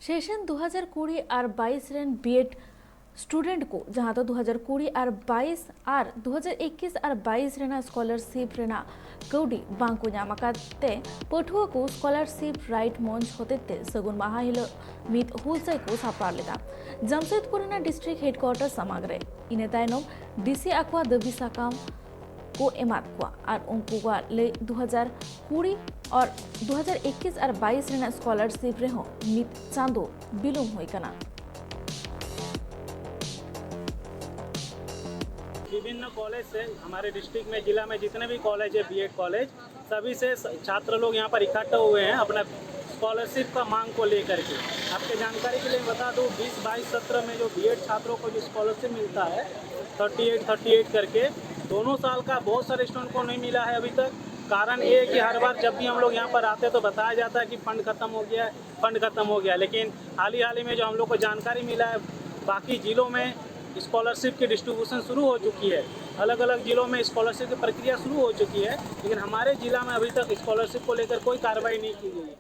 Session 2020 और 22 rain BEd student को जहां तो 2020 और 22 और 2021 और 22 रेना स्कॉलरशिप रेना कौड़ी बांको नामाकाते पठुआ को स्कॉलरशिप राइट मंच होते सगुन माहा हिलो मित हुलसाई को सापड़ा लेदा जमशेदपुर रेना डिस्ट्रिक्ट हेडक्वार्टर समाग्रे इने तायनम डीसी आकवा दबी साकाम को एमाद को और उनको ले 2020 और 2021 और 22 रेना स्कॉलरशिप रेहो मित चांदो बिलुम होई कना। विभिन्न कॉलेज से हमारे डिस्ट्रिक्ट में जिला में जितने भी कॉलेज है बीएड कॉलेज सभी से छात्र लोग यहाँ पर इकट्ठा हुए हैं अपना स्कॉलरशिप का मांग को लेकर के। आपके जानकारी के लिए बता दूँ 2022-17 में जो बीएड छात्रों को जो स्कॉलरशिप मिलता है 38 करके दोनों साल का बहुत सारे स्टूडेंट को नहीं मिला है अभी तक। कारण ये है कि हर बार जब भी हम लोग यहाँ पर आते हैं तो बताया जाता है कि फंड खत्म हो गया लेकिन हाल ही में जो हम लोग को जानकारी मिला है बाकी जिलों में स्कॉलरशिप की डिस्ट्रीब्यूशन शुरू हो चुकी है। अलग अलग जिलों में स्कॉलरशिप की प्रक्रिया शुरू हो चुकी है लेकिन हमारे जिला में अभी तक स्कॉलरशिप को लेकर कोई कार्रवाई नहीं की गई है।